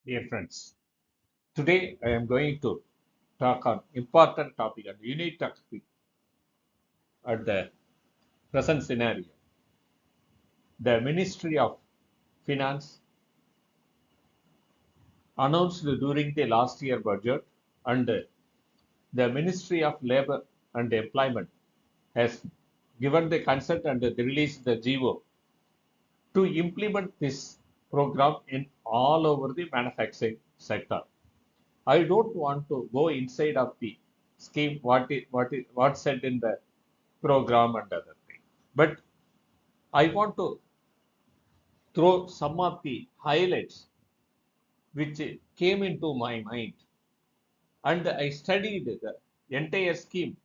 Dear friends, today I am going to talk on important topic and unique topic at the present scenario. The Ministry of Finance announced during the last year budget and the Ministry of Labor and Employment has given the consent and released the GO to implement this program in all over the manufacturing sector. I don't want to go inside of the scheme, what's said in the program and other thing. But I want to throw some of the highlights which came into my mind, and I studied the entire scheme,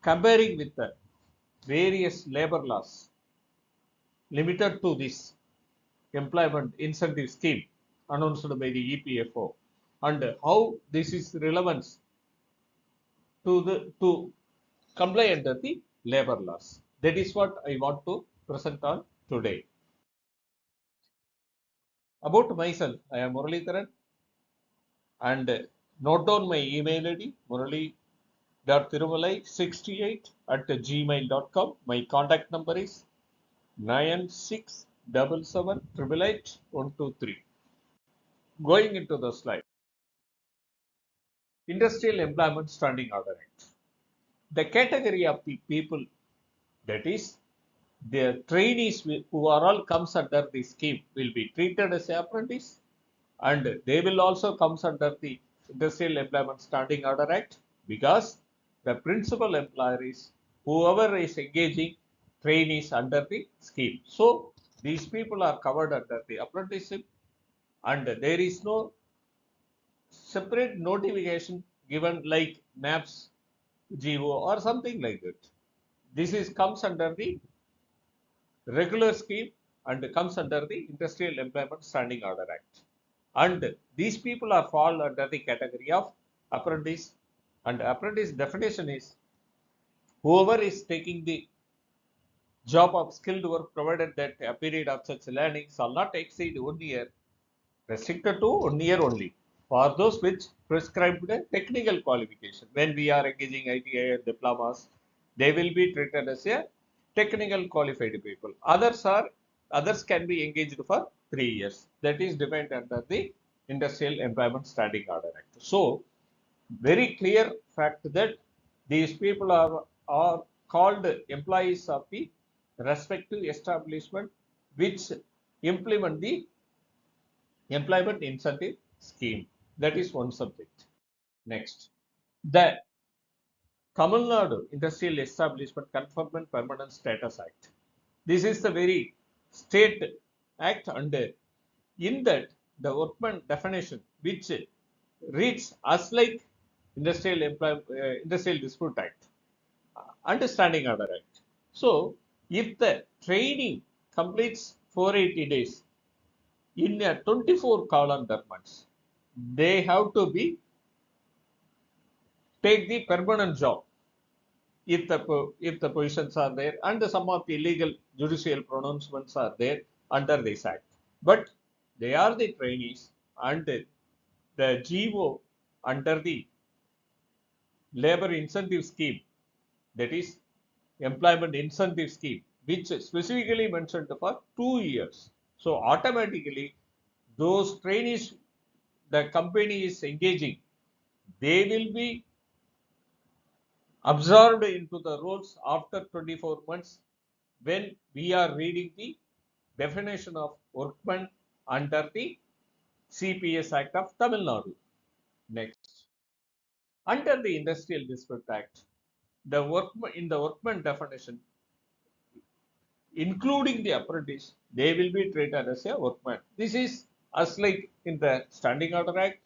comparing with the various labor laws limited to this employment incentive scheme announced by the EPFO, and how this is relevant to comply under the labor laws. That is what I want to present on today. About myself, I am Muralidharan, and note down my email ID murali.thirumalai68@gmail.com. My contact number is 9677888123. Going into the slide, Industrial Employment Standing Order Act. The category of the people, that is the trainees who are all comes under the scheme, will be treated as apprentice, and they will also comes under the Industrial Employment Standing Order Act, because the principal employer is whoever is engaging trainees under the scheme. So these people are covered under the apprenticeship, and there is no separate notification given like NAPS GO or something like that. This is comes under the regular scheme and comes under the Industrial Employment Standing Order Act. And these people are fall under the category of apprentice. And apprentice definition is whoever is taking the job of skilled work, provided that a period of such learning shall not exceed 1 year, restricted to 1 year only, for those which prescribed technical qualification. When we are engaging ITI and diplomas, they will be treated as a technical qualified people. Others can be engaged for 3 years. That is defined under the Industrial Employment Standing Order Act. So very clear fact that these people are called employees of the respective establishment which implement the employment incentive scheme. That is one subject. Next, the Tamil Nadu Industrial Establishment Conferment Permanent Status Act. This is the very state act, and in that the workman definition which reads as like Industrial Dispute Act, Understanding Order Act. So if the training completes 480 days in a 24 calendar months, they have to be take the permanent job if the positions are there, and some of the legal judicial pronouncements are there under this act. But they are the trainees, and the GO under the labor incentive scheme, that is employment incentive scheme, which specifically mentioned for 2 years. So automatically those trainees the company is engaging, they will be absorbed into the roles after 24 months, when we are reading the definition of workman under the CPS Act of Tamil Nadu. Next, under the Industrial Dispute Act, the workman in the workman definition, including the apprentice, they will be treated as a workman. This is as like in the Standing Order Act,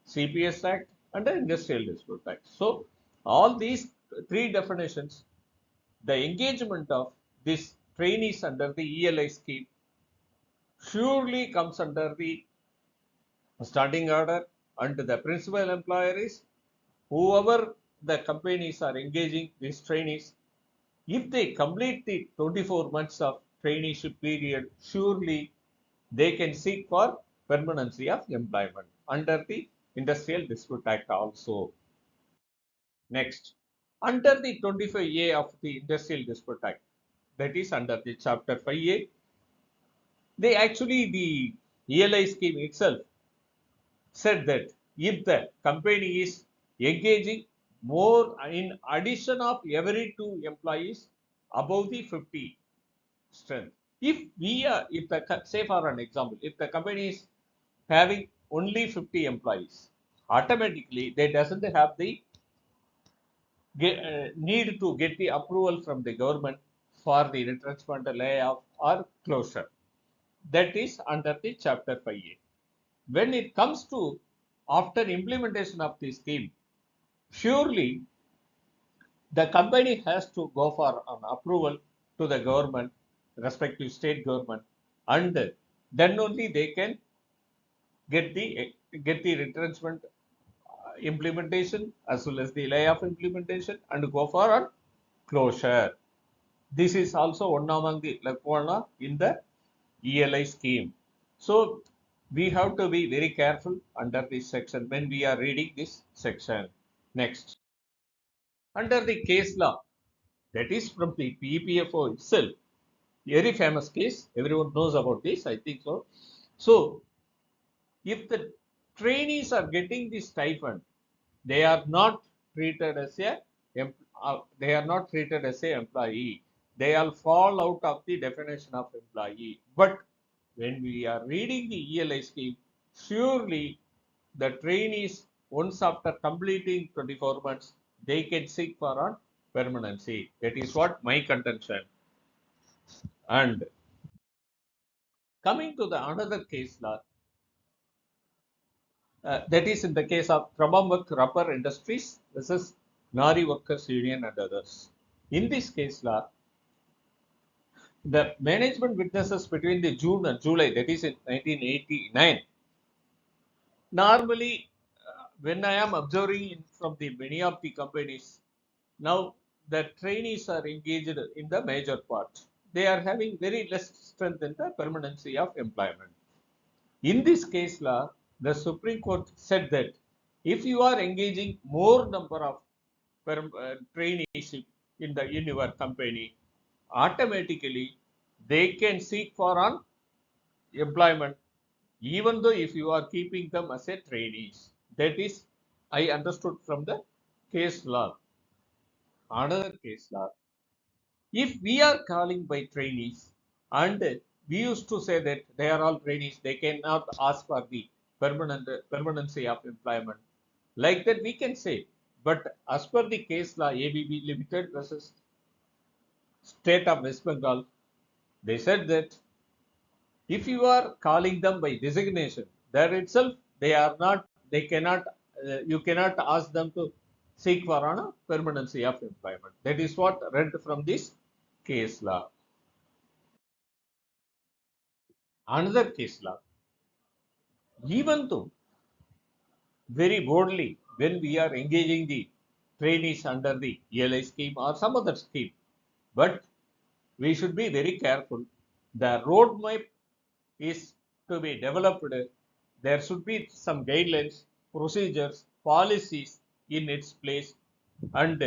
CPS Act, and the Industrial Dispute Act. So all these three definitions, the engagement of these trainees under the ELI scheme surely comes under the standing order, and the principal employer is whoever the companies are engaging these trainees. If they complete the 24 months of traineeship period, surely they can seek for permanency of employment under the Industrial Dispute Act also. Next, under the 25A of the Industrial Dispute Act, that is under the Chapter 5A, the ELI scheme itself said that if the company is engaging more in addition of every two employees above the 50 strength, if the say for an example, if the company is having only 50 employees, automatically they doesn't have the need to get the approval from the government for the retrenchment, layoff or closure. That is under the Chapter 5A. When it comes to after implementation of the scheme, surely the company has to go for an approval to the government, respective state government, and then only they can get the retrenchment implementation as well as the layoff implementation and go for a closure. This is also one among the lacuna in the ELI scheme. So we have to be very careful under this section when we are reading this section. Next, under the case law, that is from the PPFO itself, very famous case, everyone knows about this, I think so. So if the trainees are getting the stipend, they are not treated as a employee. They all fall out of the definition of employee. But when we are reading the ELI scheme, surely the trainees, once after completing 24 months, they can seek for a permanency. That is what my contention. And coming to the another case law, that is in the case of Trabambak Rubber Industries versus Nari Workers Union and others. In this case law, the management witnesses between the June and July, that is in 1989, normally when I am observing from the many of the companies, now the trainees are engaged in the major part. They are having very less strength in the permanency of employment. In this case law, the Supreme Court said that if you are engaging more number of traineeship in your company, automatically they can seek for an employment, even though if you are keeping them as a trainees. That is, I understood from the case law. Another case law, if we are calling by trainees and we used to say that they are all trainees, they cannot ask for the permanency of employment. Like that we can say. But as per the case law ABB Limited versus State of West Bengal, they said that if you are calling them by designation, there itself they cannot, you cannot ask them to seek for a permanency of employment. That is what read from this case law. Another case law, even though very boldly when we are engaging the trainees under the ELI scheme or some other scheme, but we should be very careful. The roadmap is to be developed. There should be some guidelines, procedures, policies in its place, and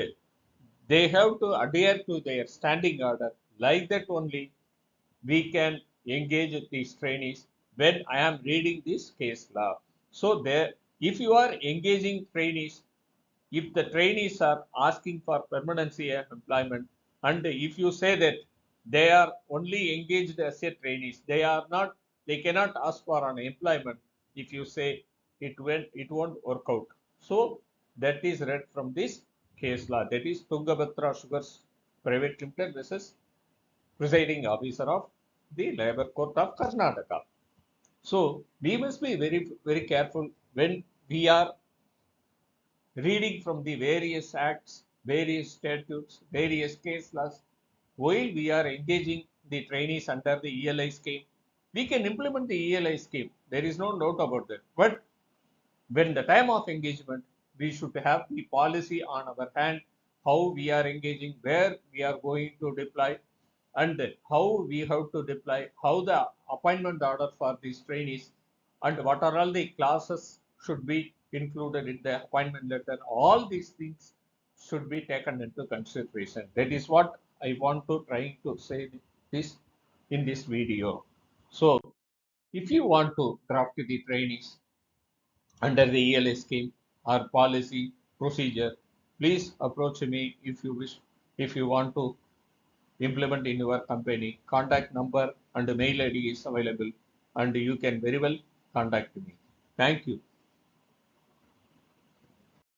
they have to adhere to their standing order. Like that only we can engage these trainees when I am reading this case law. So there, if you are engaging trainees, if the trainees are asking for permanency of employment, and if you say that they are only engaged as a trainees, they cannot ask for an employment. If you say it won't work out. So that is read from this case law. That is Tungabhadra Sugars Private Limited versus presiding officer of the Labour Court of Karnataka. So we must be very careful when we are reading from the various acts, various statutes, various case laws. While we are engaging the trainees under the ELI scheme, we can implement the ELI scheme. There is no doubt about that. But when the time of engagement, we should have the policy on our hand, how we are engaging, where we are going to deploy, and how we have to deploy, how the appointment order for these trainees and what are all the clauses should be included in the appointment letter. All these things should be taken into consideration. That is what I want to try to say this in this video. So if you want to draft the trainees under the ELI scheme or policy procedure, please approach me if you wish. If you want to implement in your company, contact number and mail ID is available, and you can very well contact me. Thank you.